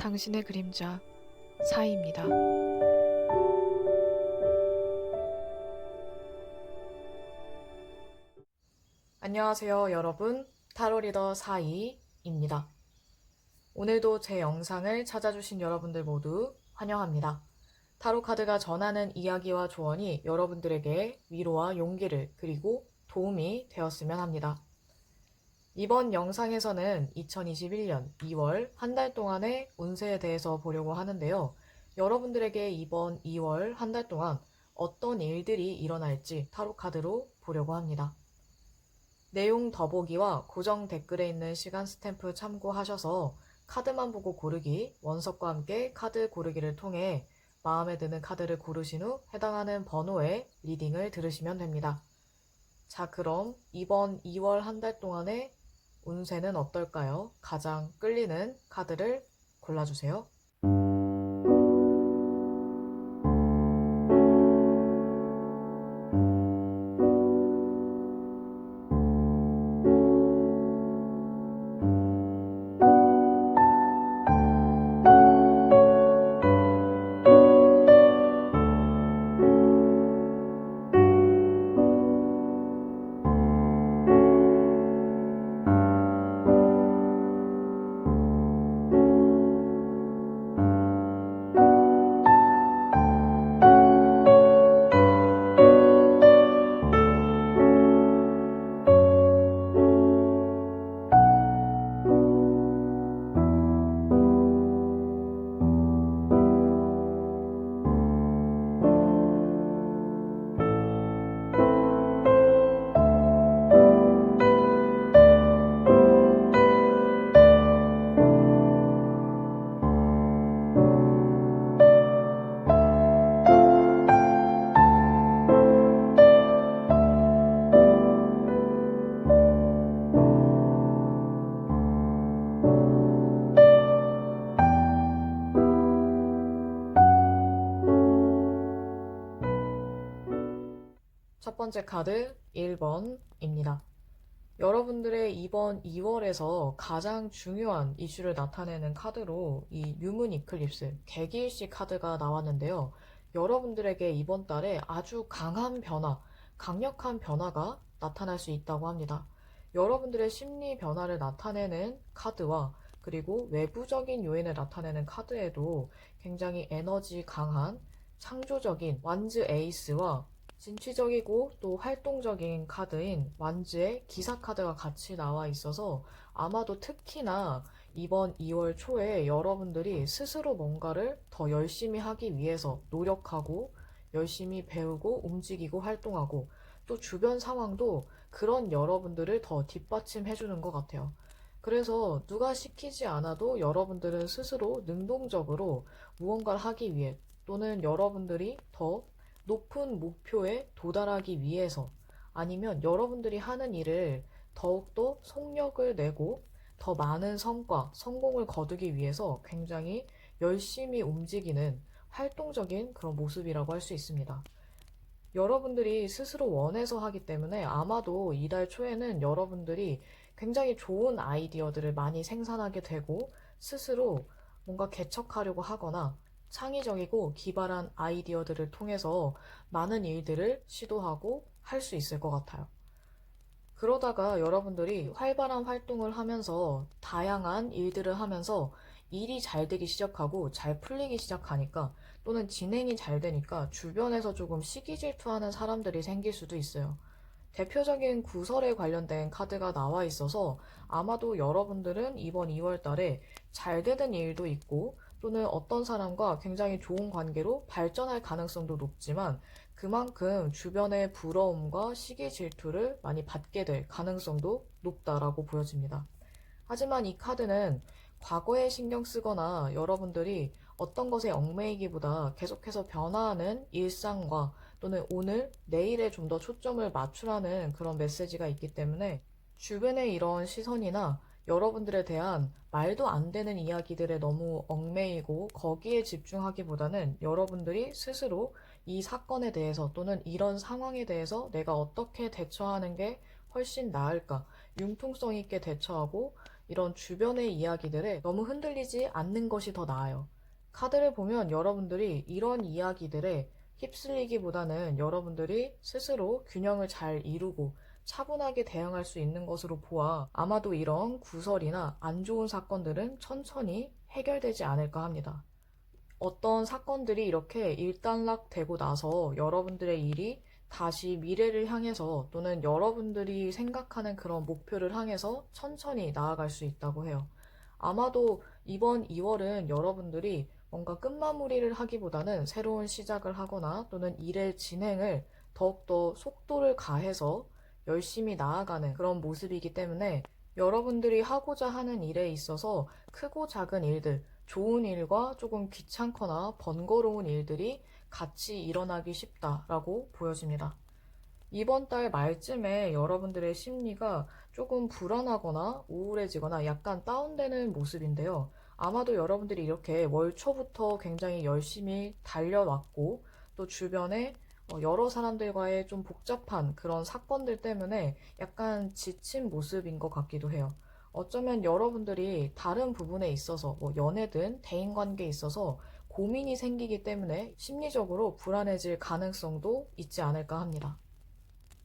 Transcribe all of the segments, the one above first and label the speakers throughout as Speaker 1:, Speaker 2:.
Speaker 1: 당신의 그림자 사이입니다.
Speaker 2: 안녕하세요, 여러분. 타로 리더 사이입니다. 오늘도 제 영상을 찾아주신 여러분들 모두 환영합니다. 타로 카드가 전하는 이야기와 조언이 여러분들에게 위로와 용기를 그리고 도움이 되었으면 합니다. 이번 영상에서는 2021년 2월 한 달 동안의 운세에 대해서 보려고 하는데요. 여러분들에게 이번 2월 한 달 동안 어떤 일들이 일어날지 타로 카드로 보려고 합니다. 내용 더보기와 고정 댓글에 있는 시간 스탬프 참고하셔서 카드만 보고 고르기, 원석과 함께 카드 고르기를 통해 마음에 드는 카드를 고르신 후 해당하는 번호의 리딩을 들으시면 됩니다. 자, 그럼 이번 2월 한 달 동안의 운세는 어떨까요? 가장 끌리는 카드를 골라주세요. 첫 번째 카드 1번입니다. 여러분들의 이번 2월에서 가장 중요한 이슈를 나타내는 카드로 이 뉴문 이클립스, 개기일시 카드가 나왔는데요. 여러분들에게 이번 달에 아주 강한 변화, 강력한 변화가 나타날 수 있다고 합니다. 여러분들의 심리 변화를 나타내는 카드와 그리고 외부적인 요인을 나타내는 카드에도 굉장히 에너지 강한 창조적인 완즈 에이스와 진취적이고 또 활동적인 카드인 완즈의 기사 카드가 같이 나와 있어서 아마도 특히나 이번 2월 초에 여러분들이 스스로 뭔가를 더 열심히 하기 위해서 노력하고 열심히 배우고 움직이고 활동하고 또 주변 상황도 그런 여러분들을 더 뒷받침해 주는 것 같아요. 그래서 누가 시키지 않아도 여러분들은 스스로 능동적으로 무언가를 하기 위해 또는 여러분들이 더 높은 목표에 도달하기 위해서 아니면 여러분들이 하는 일을 더욱더 속력을 내고 더 많은 성과, 성공을 거두기 위해서 굉장히 열심히 움직이는 활동적인 그런 모습이라고 할 수 있습니다. 여러분들이 스스로 원해서 하기 때문에 아마도 이달 초에는 여러분들이 굉장히 좋은 아이디어들을 많이 생산하게 되고 스스로 뭔가 개척하려고 하거나 창의적이고 기발한 아이디어들을 통해서 많은 일들을 시도하고 할 수 있을 것 같아요. 그러다가 여러분들이 활발한 활동을 하면서 다양한 일들을 하면서 일이 잘 되기 시작하고 잘 풀리기 시작하니까 또는 진행이 잘 되니까 주변에서 조금 시기 질투하는 사람들이 생길 수도 있어요. 대표적인 구설에 관련된 카드가 나와 있어서 아마도 여러분들은 이번 2월 달에 잘 되는 일도 있고 또는 어떤 사람과 굉장히 좋은 관계로 발전할 가능성도 높지만 그만큼 주변의 부러움과 시기 질투를 많이 받게 될 가능성도 높다라고 보여집니다. 하지만 이 카드는 과거에 신경 쓰거나 여러분들이 어떤 것에 얽매이기보다 계속해서 변화하는 일상과 또는 오늘, 내일에 좀 더 초점을 맞추라는 그런 메시지가 있기 때문에 주변의 이런 시선이나 여러분들에 대한 말도 안 되는 이야기들에 너무 얽매이고 거기에 집중하기보다는 여러분들이 스스로 이 사건에 대해서 또는 이런 상황에 대해서 내가 어떻게 대처하는 게 훨씬 나을까, 융통성 있게 대처하고 이런 주변의 이야기들에 너무 흔들리지 않는 것이 더 나아요. 카드를 보면 여러분들이 이런 이야기들에 휩쓸리기보다는 여러분들이 스스로 균형을 잘 이루고 차분하게 대응할 수 있는 것으로 보아 아마도 이런 구설이나 안 좋은 사건들은 천천히 해결되지 않을까 합니다. 어떤 사건들이 이렇게 일단락되고 나서 여러분들의 일이 다시 미래를 향해서 또는 여러분들이 생각하는 그런 목표를 향해서 천천히 나아갈 수 있다고 해요. 아마도 이번 2월은 여러분들이 뭔가 끝마무리를 하기보다는 새로운 시작을 하거나 또는 일의 진행을 더욱더 속도를 가해서 열심히 나아가는 그런 모습이기 때문에 여러분들이 하고자 하는 일에 있어서 크고 작은 일들, 좋은 일과 조금 귀찮거나 번거로운 일들이 같이 일어나기 쉽다라고 보여집니다. 이번 달 말쯤에 여러분들의 심리가 조금 불안하거나 우울해지거나 약간 다운되는 모습인데요. 아마도 여러분들이 이렇게 월 초부터 굉장히 열심히 달려왔고 또 주변에 여러 사람들과의 좀 복잡한 그런 사건들 때문에 약간 지친 모습인 것 같기도 해요. 어쩌면 여러분들이 다른 부분에 있어서 뭐 연애든 대인관계에 있어서 고민이 생기기 때문에 심리적으로 불안해질 가능성도 있지 않을까 합니다.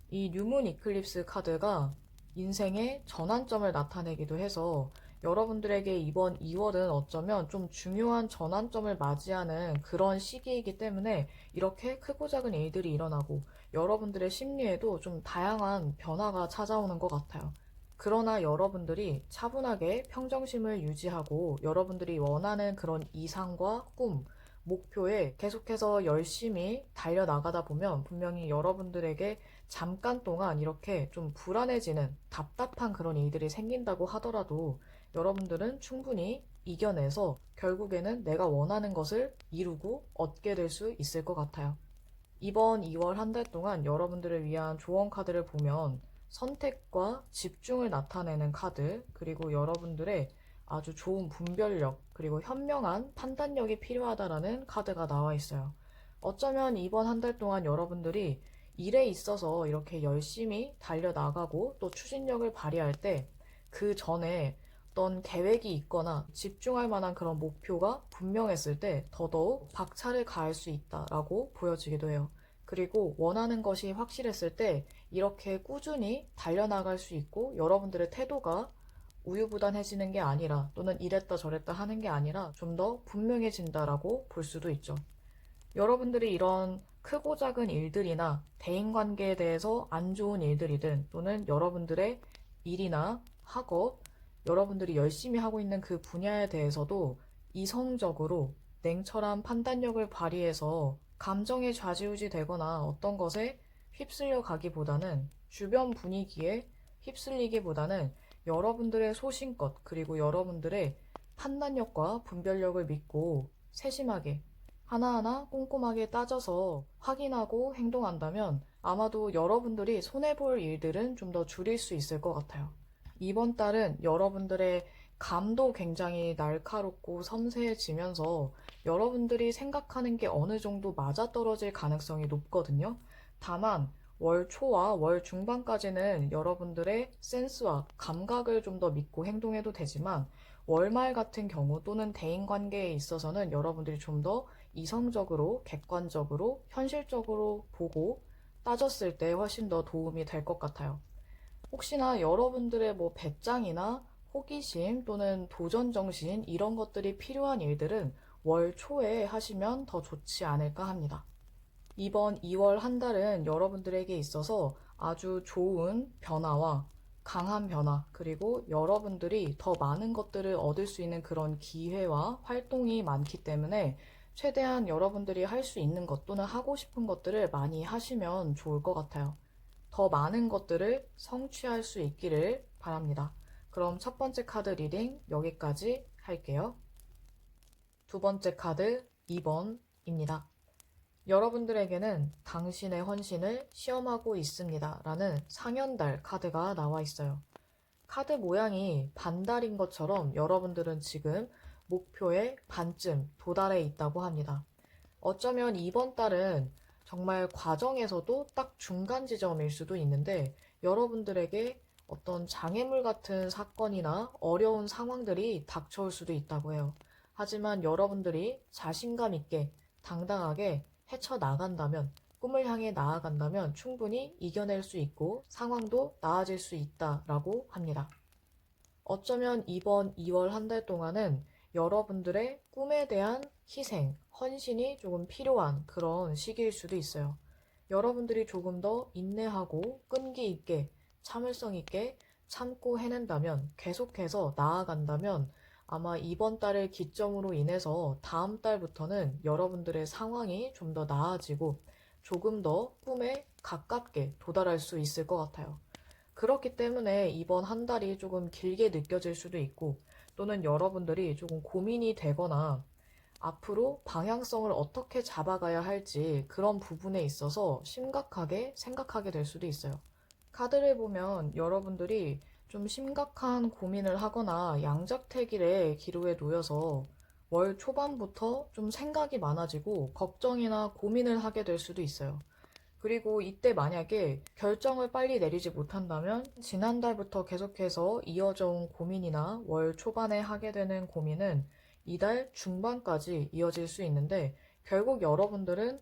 Speaker 2: 이 뉴문 이클립스 카드가 인생의 전환점을 나타내기도 해서 여러분들에게 이번 2월은 어쩌면 좀 중요한 전환점을 맞이하는 그런 시기이기 때문에 이렇게 크고 작은 일들이 일어나고 여러분들의 심리에도 좀 다양한 변화가 찾아오는 것 같아요. 그러나 여러분들이 차분하게 평정심을 유지하고 여러분들이 원하는 그런 이상과 꿈, 목표에 계속해서 열심히 달려나가다 보면 분명히 여러분들에게 잠깐 동안 이렇게 좀 불안해지는 답답한 그런 일들이 생긴다고 하더라도 여러분들은 충분히 이겨내서 결국에는 내가 원하는 것을 이루고 얻게 될 수 있을 것 같아요. 이번 2월 한 달 동안 여러분들을 위한 조언 카드를 보면 선택과 집중을 나타내는 카드, 그리고 여러분들의 아주 좋은 분별력, 그리고 현명한 판단력이 필요하다라는 카드가 나와 있어요. 어쩌면 이번 한 달 동안 여러분들이 일에 있어서 이렇게 열심히 달려나가고 또 추진력을 발휘할 때 그 전에 어떤 계획이 있거나 집중할 만한 그런 목표가 분명했을 때 더더욱 박차를 가할 수 있다라고 보여지기도 해요. 그리고 원하는 것이 확실했을 때 이렇게 꾸준히 달려나갈 수 있고 여러분들의 태도가 우유부단해지는 게 아니라 또는 이랬다 저랬다 하는 게 아니라 좀 더 분명해진다라고 볼 수도 있죠. 여러분들이 이런 크고 작은 일들이나 대인관계에 대해서 안 좋은 일들이든 또는 여러분들의 일이나 학업, 여러분들이 열심히 하고 있는 그 분야에 대해서도 이성적으로 냉철한 판단력을 발휘해서 감정에 좌지우지 되거나 어떤 것에 휩쓸려 가기보다는 주변 분위기에 휩쓸리기보다는 여러분들의 소신껏 그리고 여러분들의 판단력과 분별력을 믿고 세심하게 하나하나 꼼꼼하게 따져서 확인하고 행동한다면 아마도 여러분들이 손해볼 일들은 좀 더 줄일 수 있을 것 같아요. 이번 달은 여러분들의 감도 굉장히 날카롭고 섬세해지면서 여러분들이 생각하는 게 어느 정도 맞아떨어질 가능성이 높거든요. 다만 월 초와 월 중반까지는 여러분들의 센스와 감각을 좀 더 믿고 행동해도 되지만 월말 같은 경우 또는 대인관계에 있어서는 여러분들이 좀 더 이성적으로, 객관적으로, 현실적으로 보고 따졌을 때 훨씬 더 도움이 될 것 같아요. 혹시나 여러분들의 뭐 배짱이나 호기심 또는 도전 정신 이런 것들이 필요한 일들은 월 초에 하시면 더 좋지 않을까 합니다. 이번 2월 한 달은 여러분들에게 있어서 아주 좋은 변화와 강한 변화, 그리고 여러분들이 더 많은 것들을 얻을 수 있는 그런 기회와 활동이 많기 때문에 최대한 여러분들이 할 수 있는 것 또는 하고 싶은 것들을 많이 하시면 좋을 것 같아요. 더 많은 것들을 성취할 수 있기를 바랍니다. 그럼 첫 번째 카드 리딩 여기까지 할게요. 두 번째 카드 2번입니다. 여러분들에게는 당신의 헌신을 시험하고 있습니다. 라는 상현달 카드가 나와 있어요. 카드 모양이 반달인 것처럼 여러분들은 지금 목표의 반쯤 도달해 있다고 합니다. 어쩌면 이번 달은 정말 과정에서도 딱 중간 지점일 수도 있는데 여러분들에게 어떤 장애물 같은 사건이나 어려운 상황들이 닥쳐올 수도 있다고 해요. 하지만 여러분들이 자신감 있게 당당하게 헤쳐나간다면, 꿈을 향해 나아간다면 충분히 이겨낼 수 있고 상황도 나아질 수 있다라고 합니다. 어쩌면 이번 2월 한 달 동안은 여러분들의 꿈에 대한 희생, 헌신이 조금 필요한 그런 시기일 수도 있어요. 여러분들이 조금 더 인내하고 끈기 있게, 참을성 있게 참고 해낸다면, 계속해서 나아간다면 아마 이번 달을 기점으로 인해서 다음 달부터는 여러분들의 상황이 좀 더 나아지고 조금 더 꿈에 가깝게 도달할 수 있을 것 같아요. 그렇기 때문에 이번 한 달이 조금 길게 느껴질 수도 있고, 또는 여러분들이 조금 고민이 되거나 앞으로 방향성을 어떻게 잡아가야 할지 그런 부분에 있어서 심각하게 생각하게 될 수도 있어요. 카드를 보면 여러분들이 좀 심각한 고민을 하거나 양자택일의 기로에 놓여서 월 초반부터 좀 생각이 많아지고 걱정이나 고민을 하게 될 수도 있어요. 그리고 이때 만약에 결정을 빨리 내리지 못한다면 지난달부터 계속해서 이어져 온 고민이나 월 초반에 하게 되는 고민은 이달 중반까지 이어질 수 있는데, 결국 여러분들은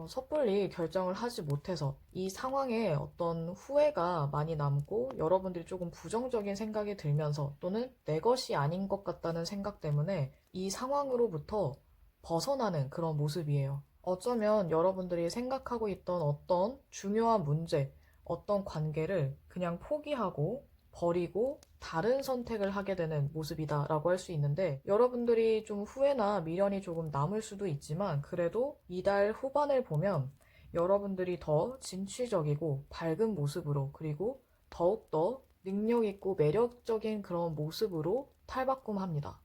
Speaker 2: 섣불리 결정을 하지 못해서 이 상황에 어떤 후회가 많이 남고 여러분들이 조금 부정적인 생각이 들면서, 또는 내 것이 아닌 것 같다는 생각 때문에 이 상황으로부터 벗어나는 그런 모습이에요. 어쩌면 여러분들이 생각하고 있던 어떤 중요한 문제, 어떤 관계를 그냥 포기하고 버리고 다른 선택을 하게 되는 모습이다라고 할 수 있는데, 여러분들이 좀 후회나 미련이 조금 남을 수도 있지만 그래도 이달 후반을 보면 여러분들이 더 진취적이고 밝은 모습으로, 그리고 더욱더 능력 있고 매력적인 그런 모습으로 탈바꿈합니다.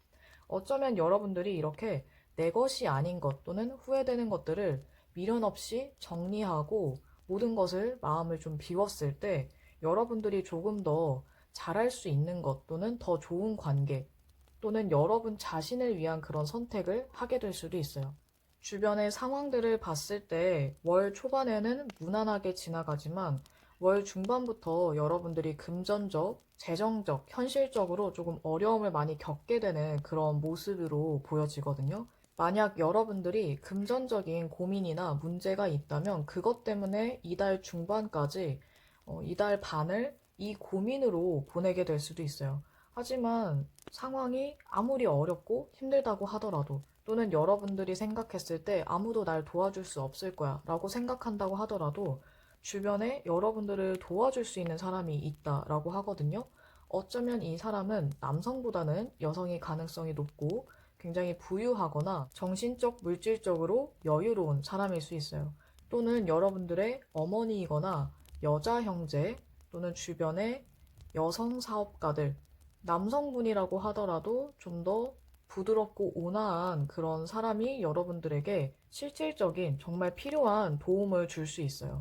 Speaker 2: 어쩌면 여러분들이 이렇게 내 것이 아닌 것 또는 후회되는 것들을 미련 없이 정리하고 모든 것을 마음을 좀 비웠을 때 여러분들이 조금 더 잘할 수 있는 것 또는 더 좋은 관계 또는 여러분 자신을 위한 그런 선택을 하게 될 수도 있어요. 주변의 상황들을 봤을 때 월 초반에는 무난하게 지나가지만 월 중반부터 여러분들이 금전적, 재정적, 현실적으로 조금 어려움을 많이 겪게 되는 그런 모습으로 보여지거든요. 만약 여러분들이 금전적인 고민이나 문제가 있다면 그것 때문에 이달 중반까지 이달 반을 이 고민으로 보내게 될 수도 있어요. 하지만 상황이 아무리 어렵고 힘들다고 하더라도, 또는 여러분들이 생각했을 때 아무도 날 도와줄 수 없을 거야 라고 생각한다고 하더라도 주변에 여러분들을 도와줄 수 있는 사람이 있다라고 하거든요. 어쩌면 이 사람은 남성보다는 여성의 가능성이 높고 굉장히 부유하거나 정신적, 물질적으로 여유로운 사람일 수 있어요. 또는 여러분들의 어머니이거나 여자 형제, 또는 주변의 여성 사업가들, 남성분이라고 하더라도 좀 더 부드럽고 온화한 그런 사람이 여러분들에게 실질적인 정말 필요한 도움을 줄 수 있어요.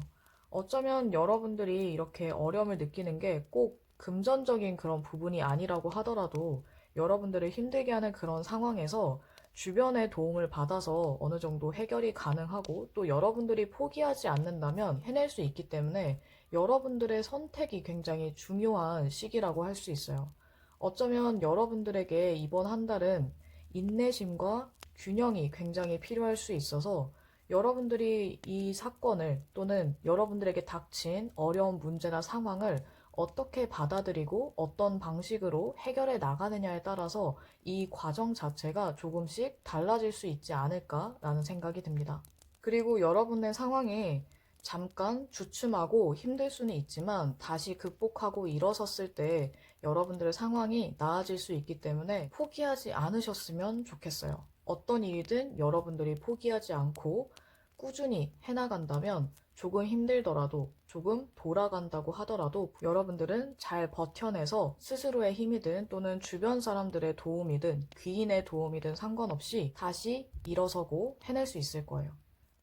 Speaker 2: 어쩌면 여러분들이 이렇게 어려움을 느끼는 게 꼭 금전적인 그런 부분이 아니라고 하더라도 여러분들을 힘들게 하는 그런 상황에서 주변의 도움을 받아서 어느 정도 해결이 가능하고, 또 여러분들이 포기하지 않는다면 해낼 수 있기 때문에 여러분들의 선택이 굉장히 중요한 시기라고 할 수 있어요. 어쩌면 여러분들에게 이번 한 달은 인내심과 균형이 굉장히 필요할 수 있어서 여러분들이 이 사건을 또는 여러분들에게 닥친 어려운 문제나 상황을 어떻게 받아들이고 어떤 방식으로 해결해 나가느냐에 따라서 이 과정 자체가 조금씩 달라질 수 있지 않을까라는 생각이 듭니다. 그리고 여러분의 상황이 잠깐 주춤하고 힘들 수는 있지만 다시 극복하고 일어섰을 때 여러분들의 상황이 나아질 수 있기 때문에 포기하지 않으셨으면 좋겠어요. 어떤 일이든 여러분들이 포기하지 않고 꾸준히 해나간다면 조금 힘들더라도, 조금 돌아간다고 하더라도 여러분들은 잘 버텨내서 스스로의 힘이든 또는 주변 사람들의 도움이든 귀인의 도움이든 상관없이 다시 일어서고 해낼 수 있을 거예요.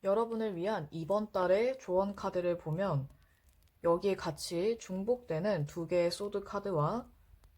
Speaker 2: 여러분을 위한 이번 달의 조언 카드를 보면 여기에 같이 중복되는 2개의 소드 카드와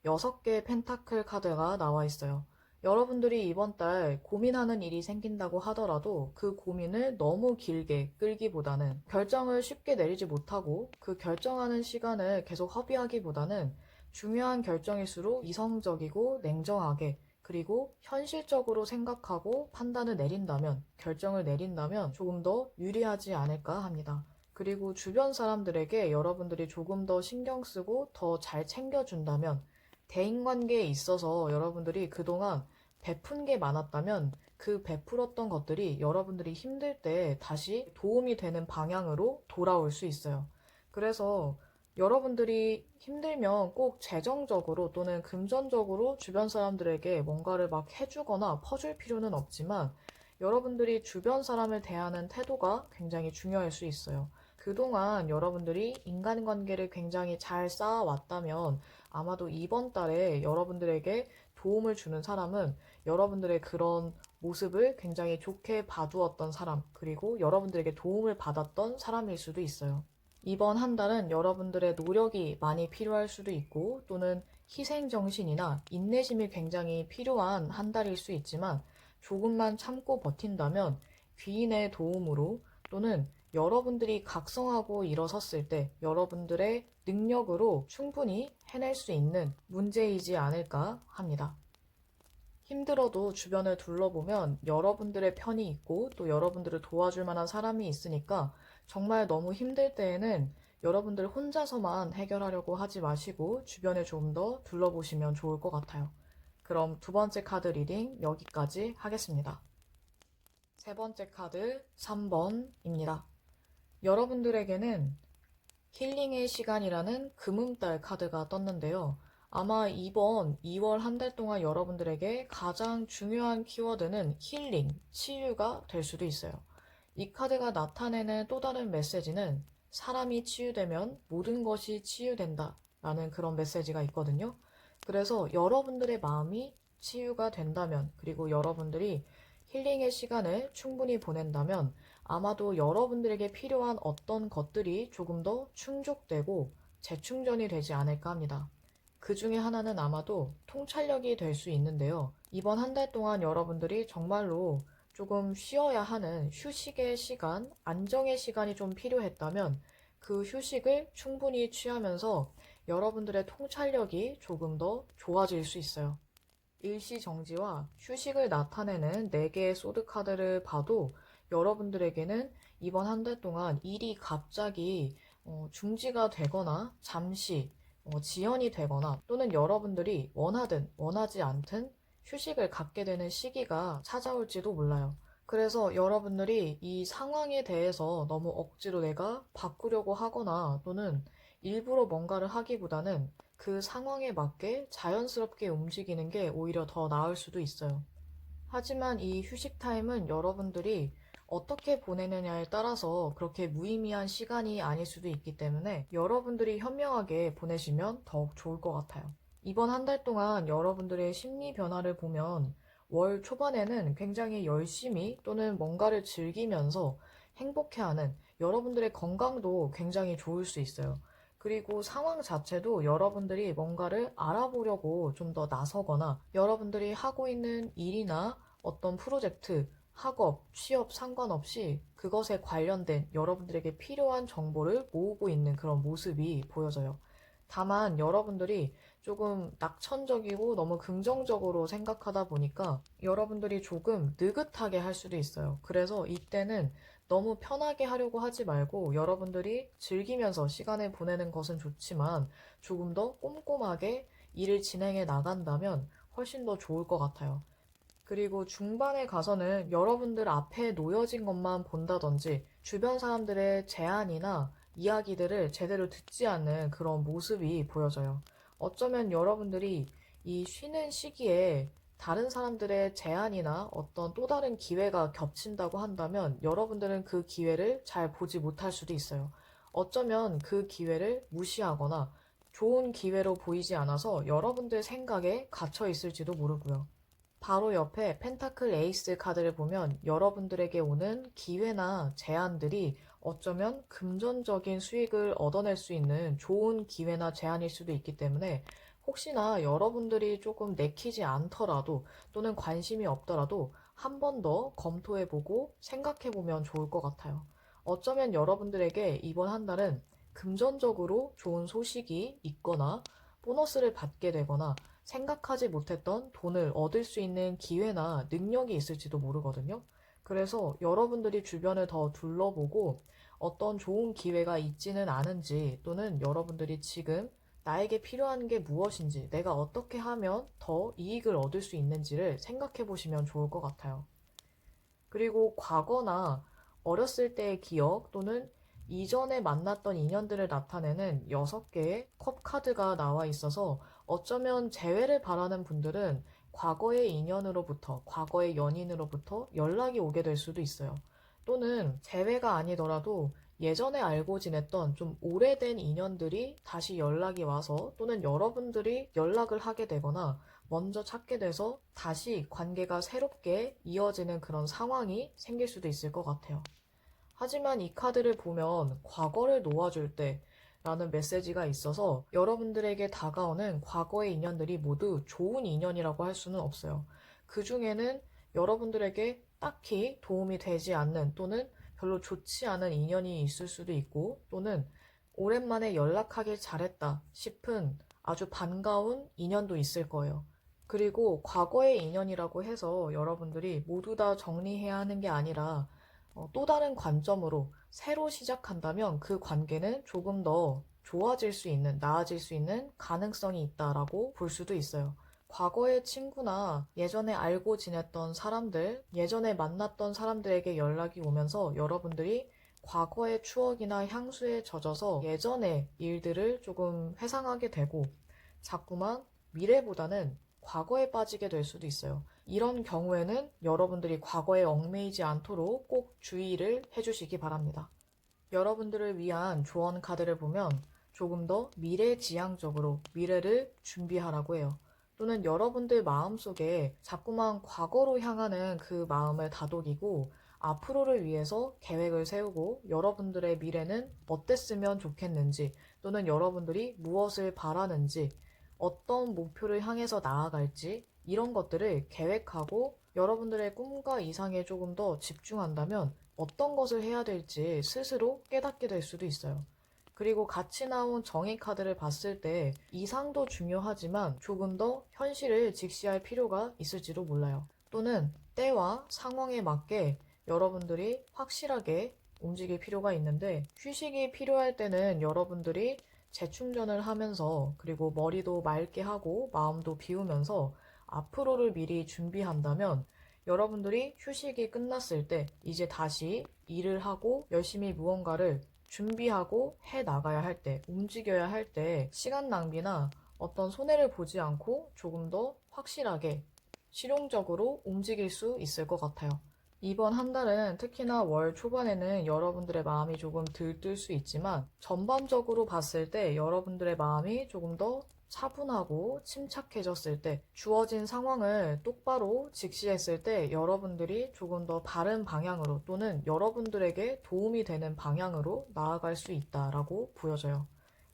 Speaker 2: 6개의 펜타클 카드가 나와 있어요. 여러분들이 이번 달 고민하는 일이 생긴다고 하더라도 그 고민을 너무 길게 끌기보다는, 결정을 쉽게 내리지 못하고 그 결정하는 시간을 계속 허비하기보다는 중요한 결정일수록 이성적이고 냉정하게 그리고 현실적으로 생각하고 판단을 내린다면, 결정을 내린다면 조금 더 유리하지 않을까 합니다. 그리고 주변 사람들에게 여러분들이 조금 더 신경 쓰고 더 잘 챙겨준다면, 대인관계에 있어서 여러분들이 그동안 베푼 게 많았다면 그 베풀었던 것들이 여러분들이 힘들 때 다시 도움이 되는 방향으로 돌아올 수 있어요. 그래서 여러분들이 힘들면 꼭 재정적으로 또는 금전적으로 주변 사람들에게 뭔가를 막 해주거나 퍼줄 필요는 없지만 여러분들이 주변 사람을 대하는 태도가 굉장히 중요할 수 있어요. 그동안 여러분들이 인간관계를 굉장히 잘 쌓아왔다면 아마도 이번 달에 여러분들에게 도움을 주는 사람은 여러분들의 그런 모습을 굉장히 좋게 봐두었던 사람, 그리고 여러분들에게 도움을 받았던 사람일 수도 있어요. 이번 한 달은 여러분들의 노력이 많이 필요할 수도 있고 또는 희생정신이나 인내심이 굉장히 필요한 한 달일 수 있지만 조금만 참고 버틴다면 귀인의 도움으로 또는 여러분들이 각성하고 일어섰을 때 여러분들의 능력으로 충분히 해낼 수 있는 문제이지 않을까 합니다. 힘들어도 주변을 둘러보면 여러분들의 편이 있고 또 여러분들을 도와줄 만한 사람이 있으니까 정말 너무 힘들 때에는 여러분들 혼자서만 해결하려고 하지 마시고 주변을 좀 더 둘러보시면 좋을 것 같아요. 그럼 두 번째 카드 리딩 여기까지 하겠습니다. 세 번째 카드 3번입니다. 여러분들에게는 힐링의 시간이라는 금음달 카드가 떴는데요. 아마 이번 2월 한 달 동안 여러분들에게 가장 중요한 키워드는 힐링, 치유가 될 수도 있어요. 이 카드가 나타내는 또 다른 메시지는 사람이 치유되면 모든 것이 치유된다 라는 그런 메시지가 있거든요. 그래서 여러분들의 마음이 치유가 된다면, 그리고 여러분들이 힐링의 시간을 충분히 보낸다면 아마도 여러분들에게 필요한 어떤 것들이 조금 더 충족되고 재충전이 되지 않을까 합니다. 그 중에 하나는 아마도 통찰력이 될 수 있는데요. 이번 한 달 동안 여러분들이 정말로 조금 쉬어야 하는 휴식의 시간, 안정의 시간이 좀 필요했다면 그 휴식을 충분히 취하면서 여러분들의 통찰력이 조금 더 좋아질 수 있어요. 일시정지와 휴식을 나타내는 4개의 소드카드를 봐도 여러분들에게는 이번 한 달 동안 일이 갑자기 중지가 되거나 잠시 지연이 되거나 또는 여러분들이 원하든 원하지 않든 휴식을 갖게 되는 시기가 찾아올지도 몰라요. 그래서 여러분들이 이 상황에 대해서 너무 억지로 내가 바꾸려고 하거나 또는 일부러 뭔가를 하기보다는 그 상황에 맞게 자연스럽게 움직이는 게 오히려 더 나을 수도 있어요. 하지만 이 휴식 타임은 여러분들이 어떻게 보내느냐에 따라서 그렇게 무의미한 시간이 아닐 수도 있기 때문에 여러분들이 현명하게 보내시면 더욱 좋을 것 같아요. 이번 한 달 동안 여러분들의 심리 변화를 보면 월 초반에는 굉장히 열심히 또는 뭔가를 즐기면서 행복해하는 여러분들의 건강도 굉장히 좋을 수 있어요. 그리고 상황 자체도 여러분들이 뭔가를 알아보려고 좀 더 나서거나 여러분들이 하고 있는 일이나 어떤 프로젝트, 학업, 취업 상관없이 그것에 관련된 여러분들에게 필요한 정보를 모으고 있는 그런 모습이 보여져요. 다만 여러분들이 조금 낙천적이고 너무 긍정적으로 생각하다 보니까 여러분들이 조금 느긋하게 할 수도 있어요. 그래서 이때는 너무 편하게 하려고 하지 말고 여러분들이 즐기면서 시간을 보내는 것은 좋지만 조금 더 꼼꼼하게 일을 진행해 나간다면 훨씬 더 좋을 것 같아요. 그리고 중반에 가서는 여러분들 앞에 놓여진 것만 본다든지 주변 사람들의 제안이나 이야기들을 제대로 듣지 않는 그런 모습이 보여져요. 어쩌면 여러분들이 이 쉬는 시기에 다른 사람들의 제안이나 어떤 또 다른 기회가 겹친다고 한다면 여러분들은 그 기회를 잘 보지 못할 수도 있어요. 어쩌면 그 기회를 무시하거나 좋은 기회로 보이지 않아서 여러분들 생각에 갇혀 있을지도 모르고요. 바로 옆에 펜타클 에이스 카드를 보면 여러분들에게 오는 기회나 제안들이 어쩌면 금전적인 수익을 얻어낼 수 있는 좋은 기회나 제안일 수도 있기 때문에 혹시나 여러분들이 조금 내키지 않더라도 또는 관심이 없더라도 한 번 더 검토해보고 생각해보면 좋을 것 같아요. 어쩌면 여러분들에게 이번 한 달은 금전적으로 좋은 소식이 있거나 보너스를 받게 되거나 생각하지 못했던 돈을 얻을 수 있는 기회나 능력이 있을지도 모르거든요. 그래서 여러분들이 주변을 더 둘러보고 어떤 좋은 기회가 있지는 않은지, 또는 여러분들이 지금 나에게 필요한 게 무엇인지, 내가 어떻게 하면 더 이익을 얻을 수 있는지를 생각해 보시면 좋을 것 같아요. 그리고 과거나 어렸을 때의 기억, 또는 이전에 만났던 인연들을 나타내는 6개의 컵 카드가 나와 있어서, 어쩌면 재회를 바라는 분들은 과거의 인연으로부터, 과거의 연인으로부터 연락이 오게 될 수도 있어요. 또는 재회가 아니더라도 예전에 알고 지냈던 좀 오래된 인연들이 다시 연락이 와서, 또는 여러분들이 연락을 하게 되거나 먼저 찾게 돼서 다시 관계가 새롭게 이어지는 그런 상황이 생길 수도 있을 것 같아요. 하지만 이 카드를 보면 과거를 놓아줄 때 라는 메시지가 있어서, 여러분들에게 다가오는 과거의 인연들이 모두 좋은 인연이라고 할 수는 없어요. 그 중에는 여러분들에게 딱히 도움이 되지 않는, 또는 별로 좋지 않은 인연이 있을 수도 있고, 또는 오랜만에 연락하길 잘했다 싶은 아주 반가운 인연도 있을 거예요. 그리고 과거의 인연이라고 해서 여러분들이 모두 다 정리해야 하는 게 아니라, 또 다른 관점으로 새로 시작한다면 그 관계는 조금 더 좋아질 수 있는, 나아질 수 있는 가능성이 있다라고 볼 수도 있어요. 과거의 친구나 예전에 알고 지냈던 사람들, 예전에 만났던 사람들에게 연락이 오면서 여러분들이 과거의 추억이나 향수에 젖어서 예전의 일들을 조금 회상하게 되고, 자꾸만 미래보다는 과거에 빠지게 될 수도 있어요. 이런 경우에는 여러분들이 과거에 얽매이지 않도록 꼭 주의를 해주시기 바랍니다. 여러분들을 위한 조언 카드를 보면 조금 더 미래지향적으로 미래를 준비하라고 해요. 또는 여러분들 마음속에 자꾸만 과거로 향하는 그 마음을 다독이고, 앞으로를 위해서 계획을 세우고, 여러분들의 미래는 어땠으면 좋겠는지, 또는 여러분들이 무엇을 바라는지, 어떤 목표를 향해서 나아갈지, 이런 것들을 계획하고 여러분들의 꿈과 이상에 조금 더 집중한다면 어떤 것을 해야 될지 스스로 깨닫게 될 수도 있어요. 그리고 같이 나온 정의 카드를 봤을 때 이상도 중요하지만 조금 더 현실을 직시할 필요가 있을지도 몰라요. 또는 때와 상황에 맞게 여러분들이 확실하게 움직일 필요가 있는데, 휴식이 필요할 때는 여러분들이 재충전을 하면서, 그리고 머리도 맑게 하고 마음도 비우면서 앞으로를 미리 준비한다면, 여러분들이 휴식이 끝났을 때 이제 다시 일을 하고 열심히 무언가를 준비하고 해 나가야 할 때, 움직여야 할 때 시간 낭비나 어떤 손해를 보지 않고 조금 더 확실하게 실용적으로 움직일 수 있을 것 같아요. 이번 한 달은 특히나 월 초반에는 여러분들의 마음이 조금 들뜰 수 있지만, 전반적으로 봤을 때 여러분들의 마음이 조금 더 차분하고 침착해졌을 때, 주어진 상황을 똑바로 직시했을 때 여러분들이 조금 더 바른 방향으로, 또는 여러분들에게 도움이 되는 방향으로 나아갈 수 있다라고 보여져요.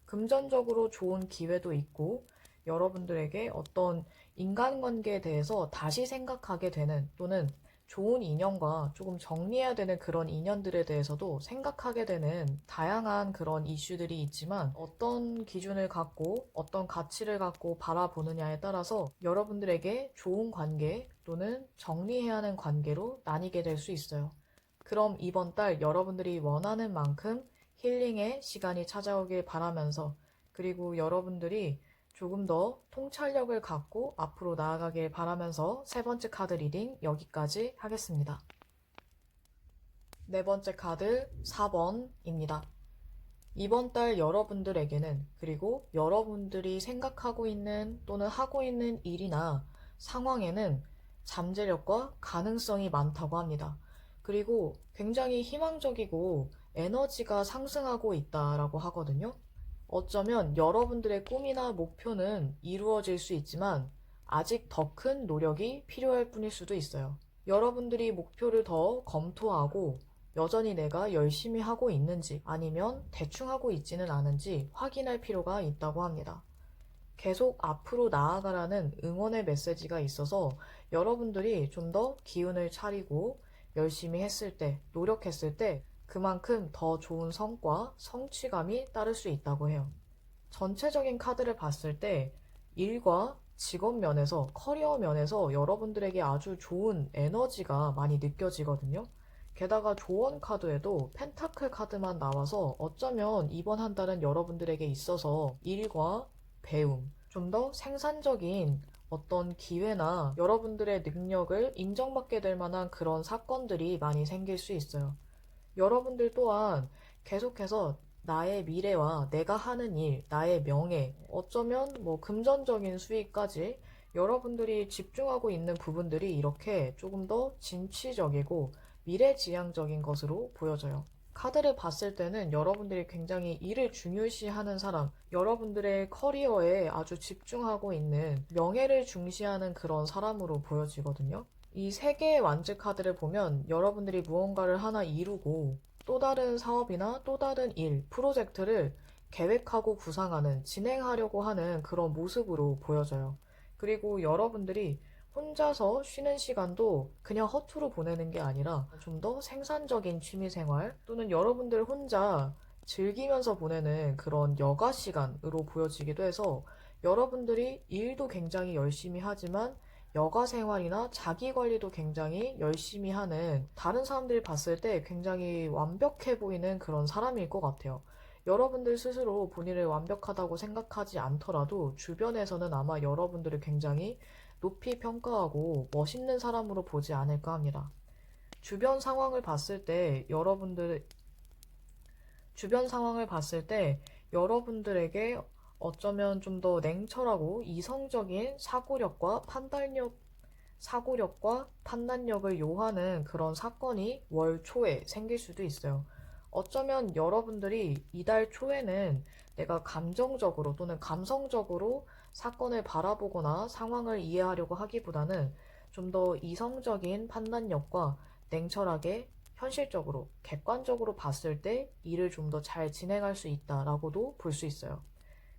Speaker 2: 금전적으로 좋은 기회도 있고, 여러분들에게 어떤 인간관계에 대해서 다시 생각하게 되는, 또는 좋은 인연과 조금 정리해야 되는 그런 인연들에 대해서도 생각하게 되는 다양한 그런 이슈들이 있지만, 어떤 기준을 갖고 어떤 가치를 갖고 바라보느냐에 따라서 여러분들에게 좋은 관계, 또는 정리해야 하는 관계로 나뉘게 될 수 있어요. 그럼 이번 달 여러분들이 원하는 만큼 힐링의 시간이 찾아오길 바라면서, 그리고 여러분들이 조금 더 통찰력을 갖고 앞으로 나아가길 바라면서, 세 번째 카드 리딩 여기까지 하겠습니다. 네 번째 카드 4번입니다. 이번 달 여러분들에게는, 그리고 여러분들이 생각하고 있는 또는 하고 있는 일이나 상황에는 잠재력과 가능성이 많다고 합니다. 그리고 굉장히 희망적이고 에너지가 상승하고 있다라고 하거든요. 어쩌면 여러분들의 꿈이나 목표는 이루어질 수 있지만 아직 더 큰 노력이 필요할 뿐일 수도 있어요. 여러분들이 목표를 더 검토하고 여전히 내가 열심히 하고 있는지, 아니면 대충 하고 있지는 않은지 확인할 필요가 있다고 합니다. 계속 앞으로 나아가라는 응원의 메시지가 있어서 여러분들이 좀 더 기운을 차리고 열심히 했을 때, 노력했을 때 그만큼 더 좋은 성과, 성취감이 따를 수 있다고 해요. 전체적인 카드를 봤을 때 일과 직업 면에서, 커리어 면에서 여러분들에게 아주 좋은 에너지가 많이 느껴지거든요. 게다가 조언 카드에도 펜타클 카드만 나와서 어쩌면 이번 한 달은 여러분들에게 있어서 일과 배움, 좀 더 생산적인 어떤 기회나 여러분들의 능력을 인정받게 될 만한 그런 사건들이 많이 생길 수 있어요. 여러분들 또한 계속해서 나의 미래와 내가 하는 일, 나의 명예, 어쩌면 뭐 금전적인 수익까지 여러분들이 집중하고 있는 부분들이 이렇게 조금 더 진취적이고 미래지향적인 것으로 보여져요. 카드를 봤을 때는 여러분들이 굉장히 일을 중요시하는 사람, 여러분들의 커리어에 아주 집중하고 있는 명예를 중시하는 그런 사람으로 보여지거든요. 이 세 개의 완즈 카드를 보면 여러분들이 무언가를 하나 이루고 또 다른 사업이나 또 다른 일, 프로젝트를 계획하고 구상하는, 진행하려고 하는 그런 모습으로 보여져요. 그리고 여러분들이 혼자서 쉬는 시간도 그냥 허투루 보내는 게 아니라 좀 더 생산적인 취미생활 또는 여러분들 혼자 즐기면서 보내는 그런 여가 시간으로 보여지기도 해서 여러분들이 일도 굉장히 열심히 하지만 여가 생활이나 자기 관리도 굉장히 열심히 하는 다른 사람들이 봤을 때 굉장히 완벽해 보이는 그런 사람일 것 같아요. 여러분들 스스로 본인을 완벽하다고 생각하지 않더라도 주변에서는 아마 여러분들을 굉장히 높이 평가하고 멋있는 사람으로 보지 않을까 합니다. 주변 상황을 봤을 때 주변 상황을 봤을 때 여러분들에게 어쩌면 좀 더 냉철하고 이성적인 사고력과 판단력을 요하는 그런 사건이 월 초에 생길 수도 있어요. 어쩌면 여러분들이 이달 초에는 내가 감정적으로 또는 감성적으로 사건을 바라보거나 상황을 이해하려고 하기보다는 좀 더 이성적인 판단력과 냉철하게 현실적으로, 객관적으로 봤을 때 일을 좀 더 잘 진행할 수 있다라고도 볼 수 있어요.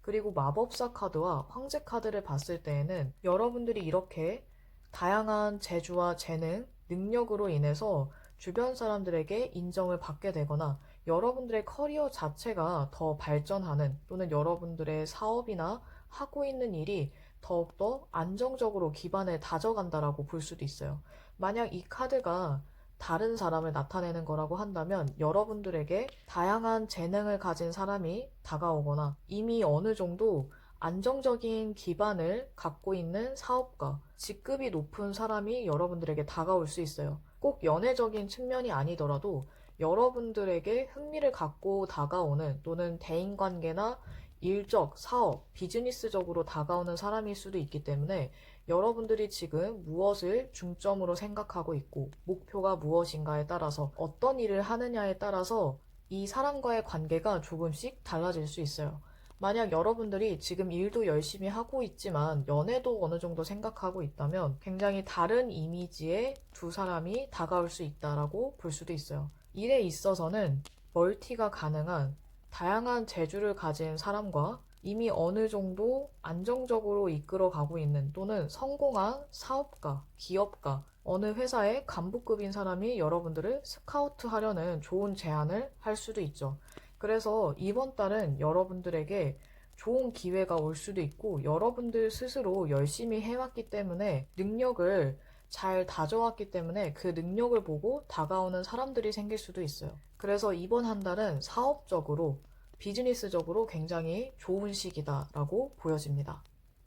Speaker 2: 그리고 마법사 카드와 황제 카드를 봤을 때에는 여러분들이 이렇게 다양한 재주와 재능, 능력으로 인해서 주변 사람들에게 인정을 받게 되거나 여러분들의 커리어 자체가 더 발전하는 또는 여러분들의 사업이나 하고 있는 일이 더욱더 안정적으로 기반을 다져간다라고 볼 수도 있어요. 만약 이 카드가 다른 사람을 나타내는 거라고 한다면 여러분들에게 다양한 재능을 가진 사람이 다가오거나 이미 어느 정도 안정적인 기반을 갖고 있는 사업가, 직급이 높은 사람이 여러분들에게 다가올 수 있어요. 꼭 연애적인 측면이 아니더라도 여러분들에게 흥미를 갖고 다가오는 또는 대인관계나 일적, 사업, 비즈니스적으로 다가오는 사람일 수도 있기 때문에 여러분들이 지금 무엇을 중점으로 생각하고 있고 목표가 무엇인가에 따라서 어떤 일을 하느냐에 따라서 이 사람과의 관계가 조금씩 달라질 수 있어요. 만약 여러분들이 지금 일도 열심히 하고 있지만 연애도 어느 정도 생각하고 있다면 굉장히 다른 이미지의 두 사람이 다가올 수 있다라고 볼 수도 있어요. 일에 있어서는 멀티가 가능한 다양한 재주를 가진 사람과 이미 어느 정도 안정적으로 이끌어가고 있는 또는 성공한 사업가, 기업가, 어느 회사의 간부급인 사람이 여러분들을 스카우트 하려는 좋은 제안을 할 수도 있죠. 그래서 이번 달은 여러분들에게 좋은 기회가 올 수도 있고 여러분들 스스로 열심히 해왔기 때문에 능력을 잘 다져왔기 때문에 그 능력을 보고 다가오는 사람들이 생길 수도 있어요. 그래서 이번 한 달은 사업적으로, 비즈니스적으로 굉장히 좋은 시기다라고 보여집니다.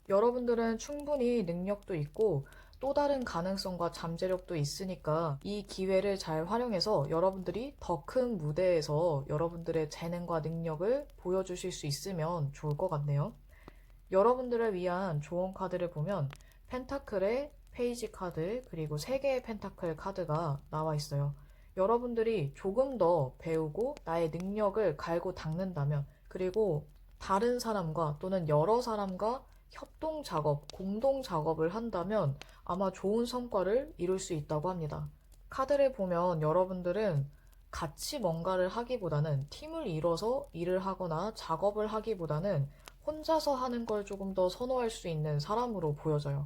Speaker 2: 여러분들은 충분히 능력도 있고 또 다른 가능성과 잠재력도 있으니까 이 기회를 잘 활용해서 여러분들이 더 큰 무대에서 여러분들의 재능과 능력을 보여주실 수 있으면 좋을 것 같네요. 여러분들을 위한 조언 카드를 보면 펜타클의 페이지 카드 그리고 3개의 펜타클 카드가 나와 있어요. 여러분들이 조금 더 배우고 나의 능력을 갈고 닦는다면 그리고 다른 사람과 또는 여러 사람과 협동 작업, 공동 작업을 한다면 아마 좋은 성과를 이룰 수 있다고 합니다. 카드를 보면 여러분들은 같이 뭔가를 하기보다는 팀을 이뤄서 일을 하거나 작업을 하기보다는 혼자서 하는 걸 조금 더 선호할 수 있는 사람으로 보여져요.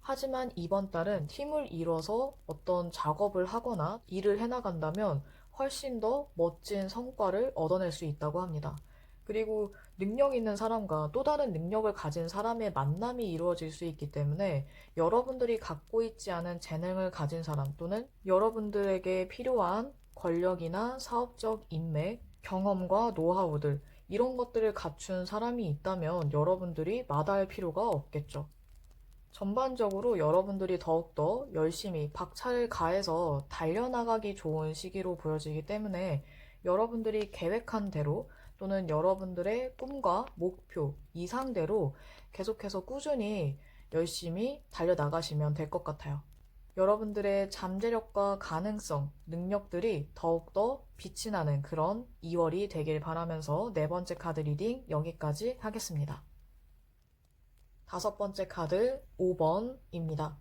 Speaker 2: 하지만 이번 달은 팀을 이뤄서 어떤 작업을 하거나 일을 해나간다면 훨씬 더 멋진 성과를 얻어낼 수 있다고 합니다. 그리고 능력 있는 사람과 또 다른 능력을 가진 사람의 만남이 이루어질 수 있기 때문에 여러분들이 갖고 있지 않은 재능을 가진 사람 또는 여러분들에게 필요한 권력이나 사업적 인맥, 경험과 노하우들 이런 것들을 갖춘 사람이 있다면 여러분들이 마다할 필요가 없겠죠. 전반적으로 여러분들이 더욱더 열심히 박차를 가해서 달려나가기 좋은 시기로 보여지기 때문에 여러분들이 계획한 대로 또는 여러분들의 꿈과 목표, 이상대로 계속해서 꾸준히 열심히 달려나가시면 될 것 같아요. 여러분들의 잠재력과 가능성, 능력들이 더욱더 빛이 나는 그런 2월이 되길 바라면서 네 번째 카드 리딩 여기까지 하겠습니다. 다섯 번째 카드 5번입니다.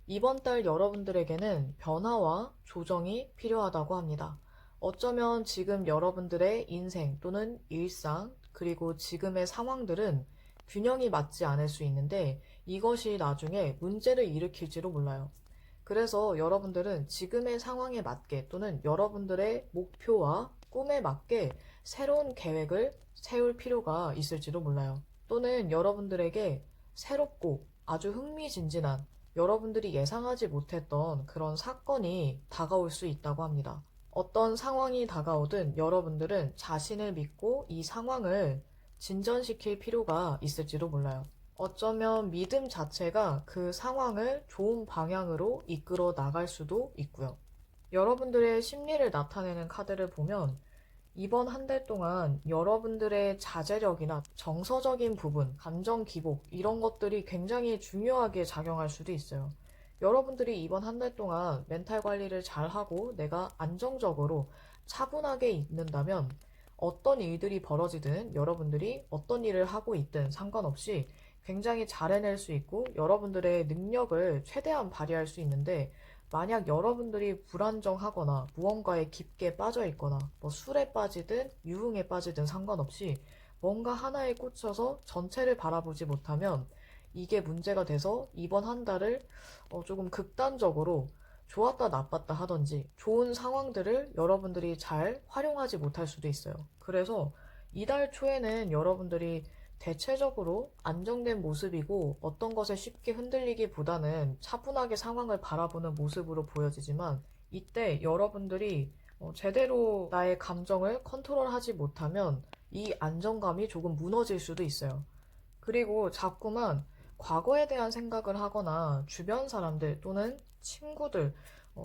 Speaker 2: 이번 달 여러분들에게는 변화와 조정이 필요하다고 합니다. 어쩌면 지금 여러분들의 인생 또는 일상 그리고 지금의 상황들은 균형이 맞지 않을 수 있는데 이것이 나중에 문제를 일으킬지도 몰라요. 그래서 여러분들은 지금의 상황에 맞게 또는 여러분들의 목표와 꿈에 맞게 새로운 계획을 세울 필요가 있을지도 몰라요. 또는 여러분들에게 새롭고 아주 흥미진진한 여러분들이 예상하지 못했던 그런 사건이 다가올 수 있다고 합니다. 어떤 상황이 다가오든 여러분들은 자신을 믿고 이 상황을 진전시킬 필요가 있을지도 몰라요. 어쩌면 믿음 자체가 그 상황을 좋은 방향으로 이끌어 나갈 수도 있고요. 여러분들의 심리를 나타내는 카드를 보면 이번 한 달 동안 여러분들의 자제력이나 정서적인 부분, 감정 기복, 이런 것들이 굉장히 중요하게 작용할 수도 있어요. 여러분들이 이번 한 달 동안 멘탈 관리를 잘하고 내가 안정적으로 차분하게 있는다면 어떤 일들이 벌어지든 여러분들이 어떤 일을 하고 있든 상관없이 굉장히 잘 해낼 수 있고 여러분들의 능력을 최대한 발휘할 수 있는데 만약 여러분들이 불안정하거나 무언가에 깊게 빠져 있거나 뭐 술에 빠지든 유흥에 빠지든 상관없이 뭔가 하나에 꽂혀서 전체를 바라보지 못하면 이게 문제가 돼서 이번 한 달을 조금 극단적으로 좋았다 나빴다 하던지 좋은 상황들을 여러분들이 잘 활용하지 못할 수도 있어요. 그래서 이달 초에는 여러분들이 대체적으로 안정된 모습이고 어떤 것에 쉽게 흔들리기보다는 차분하게 상황을 바라보는 모습으로 보여지지만 이때 여러분들이 제대로 나의 감정을 컨트롤하지 못하면 이 안정감이 조금 무너질 수도 있어요. 그리고 자꾸만 과거에 대한 생각을 하거나 주변 사람들 또는 친구들,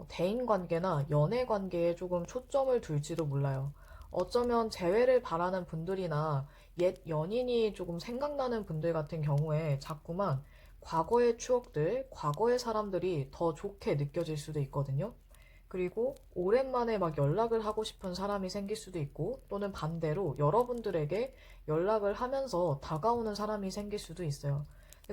Speaker 2: 대인 관계나 연애 관계에 조금 초점을 둘지도 몰라요. 어쩌면 재회를 바라는 분들이나 옛 연인이 조금 생각나는 분들 같은 경우에 자꾸만 과거의 추억들, 과거의 사람들이 더 좋게 느껴질 수도 있거든요. 그리고 오랜만에 막 연락을 하고 싶은 사람이 생길 수도 있고 또는 반대로 여러분들에게 연락을 하면서 다가오는 사람이 생길 수도 있어요.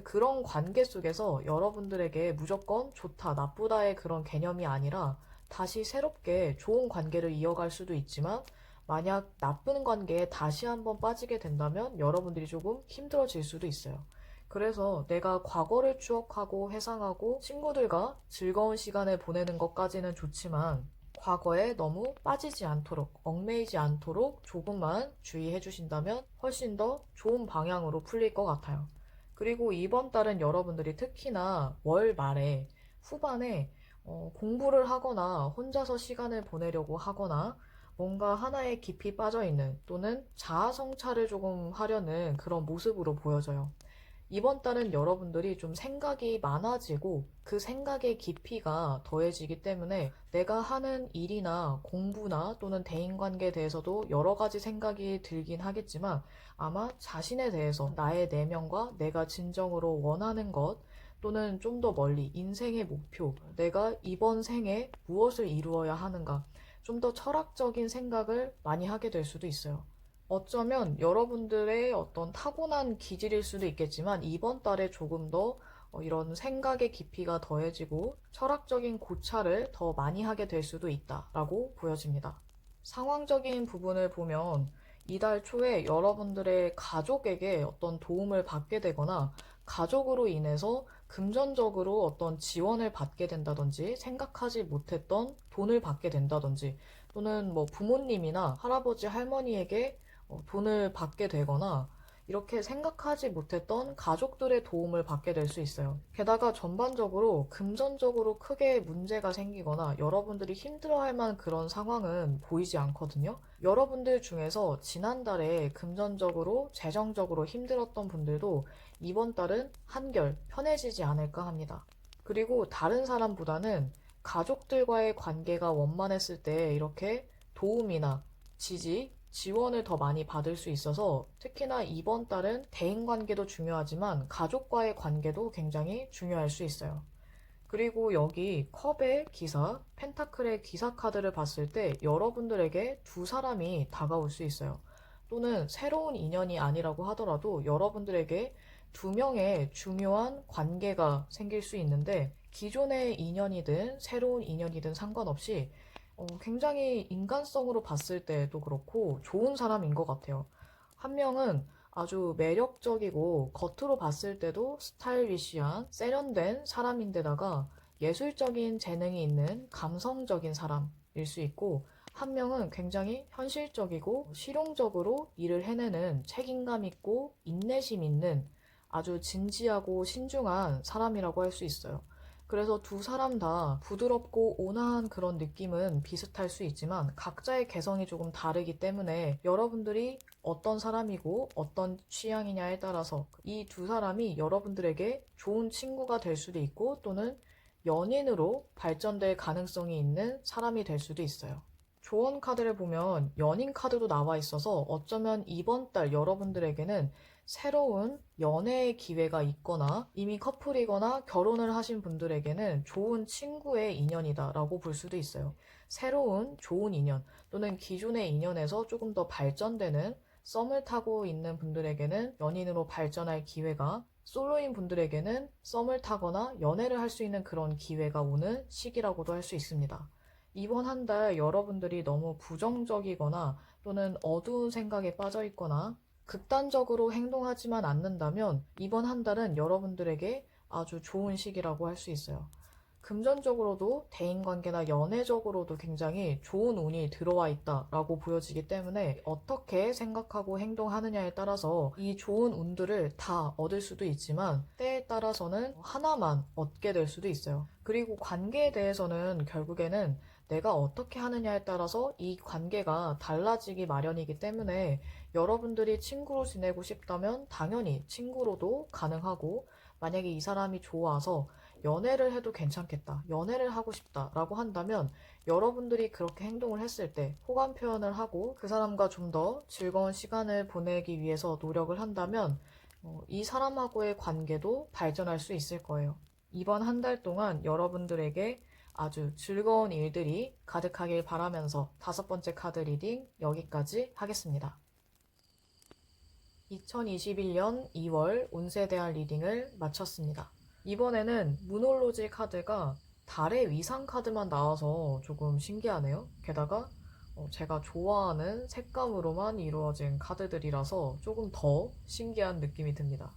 Speaker 2: 그런 관계 속에서 여러분들에게 무조건 좋다, 나쁘다의 그런 개념이 아니라 다시 새롭게 좋은 관계를 이어갈 수도 있지만 만약 나쁜 관계에 다시 한번 빠지게 된다면 여러분들이 조금 힘들어질 수도 있어요. 그래서 내가 과거를 추억하고 회상하고 친구들과 즐거운 시간을 보내는 것까지는 좋지만 과거에 너무 빠지지 않도록, 얽매이지 않도록 조금만 주의해 주신다면 훨씬 더 좋은 방향으로 풀릴 것 같아요. 그리고 이번 달은 여러분들이 특히나 월 말에 후반에 공부를 하거나 혼자서 시간을 보내려고 하거나 뭔가 하나에 깊이 빠져 있는 또는 자아 성찰을 조금 하려는 그런 모습으로 보여져요. 이번 달은 여러분들이 좀 생각이 많아지고 그 생각의 깊이가 더해지기 때문에 내가 하는 일이나 공부나 또는 대인관계에 대해서도 여러 가지 생각이 들긴 하겠지만 아마 자신에 대해서 나의 내면과 내가 진정으로 원하는 것 또는 좀 더 멀리 인생의 목표, 내가 이번 생에 무엇을 이루어야 하는가 좀 더 철학적인 생각을 많이 하게 될 수도 있어요. 어쩌면 여러분들의 어떤 타고난 기질일 수도 있겠지만 이번 달에 조금 더 이런 생각의 깊이가 더해지고 철학적인 고찰을 더 많이 하게 될 수도 있다라고 보여집니다. 상황적인 부분을 보면 이달 초에 여러분들의 가족에게 어떤 도움을 받게 되거나 가족으로 인해서 금전적으로 어떤 지원을 받게 된다든지 생각하지 못했던 돈을 받게 된다든지 또는 뭐 부모님이나 할아버지 할머니에게 돈을 받게 되거나 이렇게 생각하지 못했던 가족들의 도움을 받게 될 수 있어요. 게다가 전반적으로 금전적으로 크게 문제가 생기거나 여러분들이 힘들어할 만한 그런 상황은 보이지 않거든요. 여러분들 중에서 지난달에 금전적으로, 재정적으로 힘들었던 분들도 이번 달은 한결 편해지지 않을까 합니다. 그리고 다른 사람보다는 가족들과의 관계가 원만했을 때 이렇게 도움이나 지지, 지원을 더 많이 받을 수 있어서 특히나 이번 달은 대인관계도 중요하지만 가족과의 관계도 굉장히 중요할 수 있어요. 그리고 여기 컵의 기사, 펜타클의 기사 카드를 봤을 때 여러분들에게 두 사람이 다가올 수 있어요. 또는 새로운 인연이 아니라고 하더라도 여러분들에게 두 명의 중요한 관계가 생길 수 있는데 기존의 인연이든 새로운 인연이든 상관없이 굉장히 인간성으로 봤을 때도 그렇고 좋은 사람인 것 같아요. 한 명은 아주 매력적이고 겉으로 봤을 때도 스타일리시한 세련된 사람인데다가 예술적인 재능이 있는 감성적인 사람일 수 있고 한 명은 굉장히 현실적이고 실용적으로 일을 해내는 책임감 있고 인내심 있는 아주 진지하고 신중한 사람이라고 할 수 있어요. 그래서 두 사람 다 부드럽고 온화한 그런 느낌은 비슷할 수 있지만 각자의 개성이 조금 다르기 때문에 여러분들이 어떤 사람이고 어떤 취향이냐에 따라서 이 두 사람이 여러분들에게 좋은 친구가 될 수도 있고 또는 연인으로 발전될 가능성이 있는 사람이 될 수도 있어요. 조언 카드를 보면 연인 카드도 나와 있어서 어쩌면 이번 달 여러분들에게는 새로운 연애의 기회가 있거나 이미 커플이거나 결혼을 하신 분들에게는 좋은 친구의 인연이다라고 볼 수도 있어요. 새로운 좋은 인연 또는 기존의 인연에서 조금 더 발전되는 썸을 타고 있는 분들에게는 연인으로 발전할 기회가 솔로인 분들에게는 썸을 타거나 연애를 할 수 있는 그런 기회가 오는 시기라고도 할 수 있습니다. 이번 한 달 여러분들이 너무 부정적이거나 또는 어두운 생각에 빠져 있거나 극단적으로 행동하지만 않는다면 이번 한 달은 여러분들에게 아주 좋은 시기라고 할 수 있어요. 금전적으로도 대인관계나 연애적으로도 굉장히 좋은 운이 들어와 있다라고 보여지기 때문에 어떻게 생각하고 행동하느냐에 따라서 이 좋은 운들을 다 얻을 수도 있지만 때에 따라서는 하나만 얻게 될 수도 있어요. 그리고 관계에 대해서는 결국에는 내가 어떻게 하느냐에 따라서 이 관계가 달라지기 마련이기 때문에 여러분들이 친구로 지내고 싶다면 당연히 친구로도 가능하고 만약에 이 사람이 좋아서 연애를 해도 괜찮겠다, 연애를 하고 싶다라고 한다면 여러분들이 그렇게 행동을 했을 때 호감 표현을 하고 그 사람과 좀 더 즐거운 시간을 보내기 위해서 노력을 한다면 이 사람하고의 관계도 발전할 수 있을 거예요. 이번 한 달 동안 여러분들에게 아주 즐거운 일들이 가득하길 바라면서 다섯 번째 카드 리딩 여기까지 하겠습니다. 2021년 2월 운세에 대한 리딩을 마쳤습니다. 이번에는 문홀로지 카드가 달의 위상 카드만 나와서 조금 신기하네요. 게다가 제가 좋아하는 색감으로만 이루어진 카드들이라서 조금 더 신기한 느낌이 듭니다.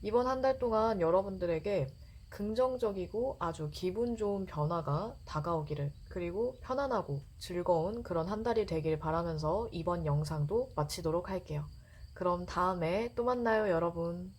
Speaker 2: 이번 한 달 동안 여러분들에게 긍정적이고 아주 기분 좋은 변화가 다가오기를 그리고 편안하고 즐거운 그런 한 달이 되길 바라면서 이번 영상도 마치도록 할게요. 그럼 다음에 또 만나요, 여러분.